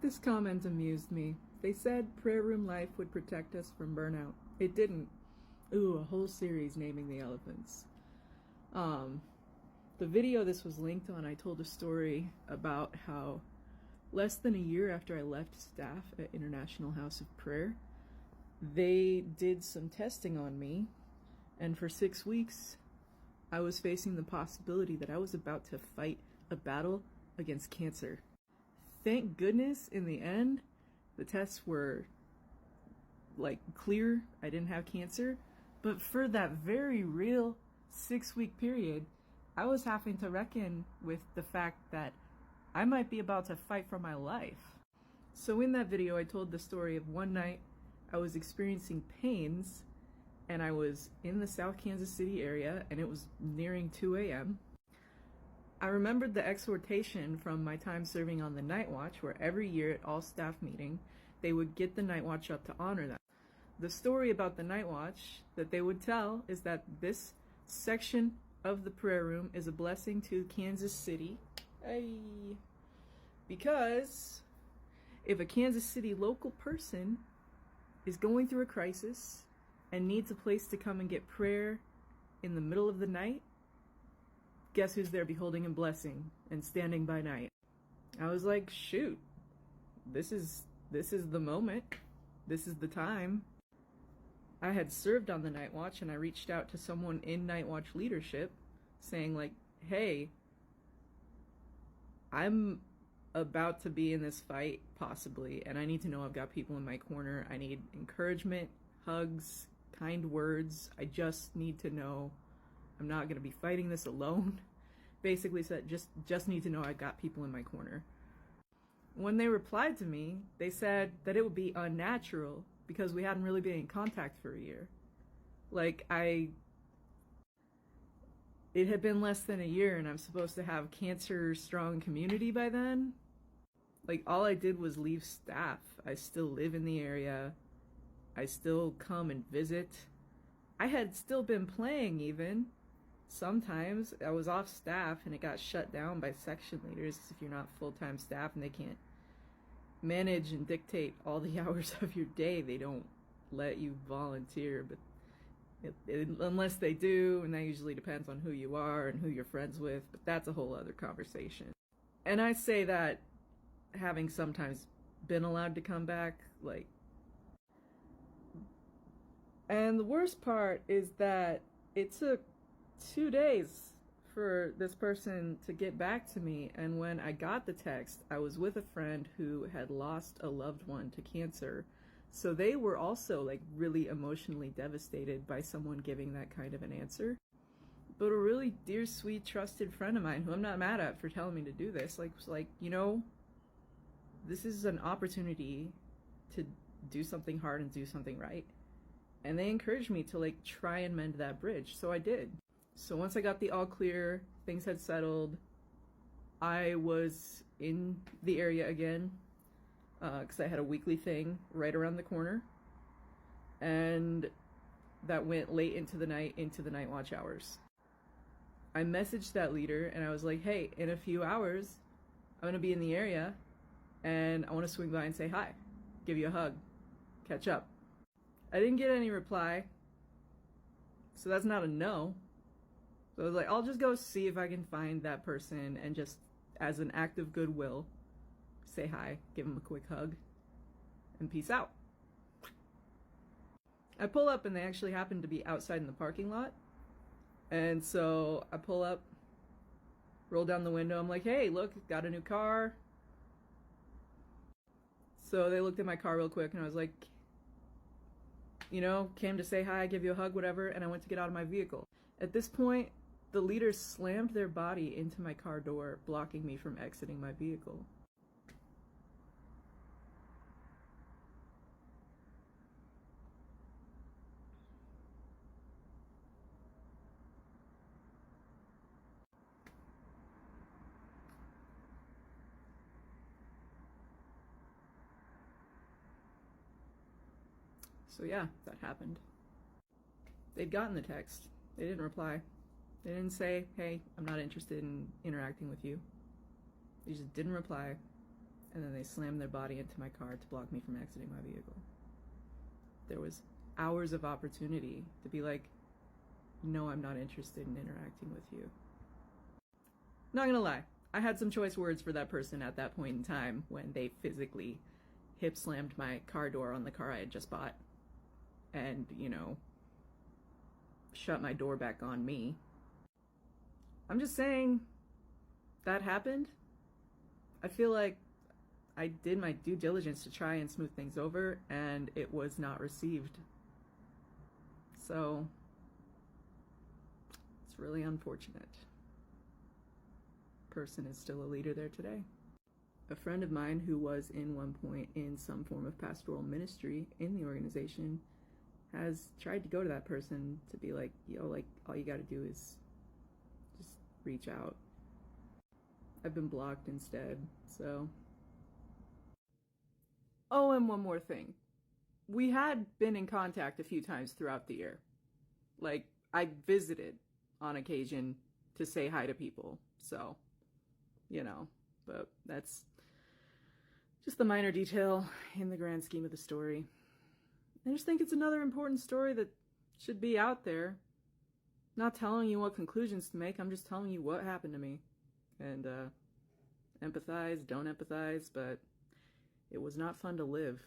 This comment amused me. They said prayer room life would protect us from burnout. It didn't. Ooh, a whole series naming the elephants. The video this was linked on, I told a story about how less than a year after I left staff at International House of Prayer, they did some testing on me, and for 6 weeks, I was facing the possibility that I was about to fight a battle against cancer. Thank goodness, in the end, the tests were, clear. I didn't have cancer. But for that very real 6-week period, I was having to reckon with the fact that I might be about to fight for my life. So in that video, I told the story of one night I was experiencing pains, and I was in the South Kansas City area, and it was nearing 2 a.m. I remembered the exhortation from my time serving on the night watch, where every year at all staff meeting, they would get the night watch up to honor that. The story about the night watch that they would tell is that this section of the prayer room is a blessing to Kansas City. Because if a Kansas City local person is going through a crisis and needs a place to come and get prayer in the middle of the night, guess who's there beholding and blessing and standing by night? I was like, shoot, this is the moment. This is the time. I had served on the night watch, and I reached out to someone in night watch leadership saying like, hey, I'm about to be in this fight possibly, and I need to know I've got people in my corner. I need encouragement, hugs, kind words. I just need to know I'm not going to be fighting this alone. Basically said, just need to know I got people in my corner. When they replied to me, they said that it would be unnatural because we hadn't really been in contact for a year. It had been less than a year, and I'm supposed to have cancer strong community by then. All I did was leave staff. I still live in the area. I still come and visit. I had still been playing even. Sometimes I was off staff and it got shut down by section leaders if you're not full-time staff and they can't manage and dictate all the hours of your day. They don't let you volunteer, but unless they do, and that usually depends on who you are and who you're friends with, but that's a whole other conversation. And I say that having sometimes been allowed to come back, and the worst part is that it took 2 days for this person to get back to me, and when I got the text, I was with a friend who had lost a loved one to cancer, so they were also really emotionally devastated by someone giving that kind of an answer. But a really dear, sweet, trusted friend of mine, who I'm not mad at for telling me to do this, was like, this is an opportunity to do something hard and do something right. And they encouraged me to try and mend that bridge, so I did. So once I got the all clear, things had settled, I was in the area again, because I had a weekly thing right around the corner, and that went late into the night watch hours. I messaged that leader and I was like, hey, in a few hours, I'm going to be in the area and I want to swing by and say hi, give you a hug, catch up. I didn't get any reply, so that's not a no. So I was like, I'll just go see if I can find that person and just, as an act of goodwill, say hi, give him a quick hug, and peace out. I pull up and they actually happen to be outside in the parking lot. And so I pull up, roll down the window, I'm like, hey, look, got a new car. So they looked at my car real quick and I was like, came to say hi, give you a hug, whatever, and I went to get out of my vehicle. At this point, the leaders slammed their body into my car door, blocking me from exiting my vehicle. So yeah, that happened. They'd gotten the text. They didn't reply. They didn't say, hey, I'm not interested in interacting with you. They just didn't reply. and then they slammed their body into my car to block me from exiting my vehicle. There was hours of opportunity to be like, no, I'm not interested in interacting with you. Not gonna lie, I had some choice words for that person at that point in time when they physically hip slammed my car door on the car I had just bought and, shut my door back on me. I'm just saying, that happened. I feel like I did my due diligence to try and smooth things over, and it was not received. So, it's really unfortunate. Person is still a leader there today. A friend of mine who was in one point in some form of pastoral ministry in the organization has tried to go to that person to be like, all you gotta do is just reach out. I've been blocked instead, so. Oh, and one more thing. We had been in contact a few times throughout the year. Like, I visited on occasion to say hi to people, so, but that's just the minor detail in the grand scheme of the story. I just think it's another important story that should be out there. Not telling you what conclusions to make, I'm just telling you what happened to me. And, empathize, don't empathize, but it was not fun to live.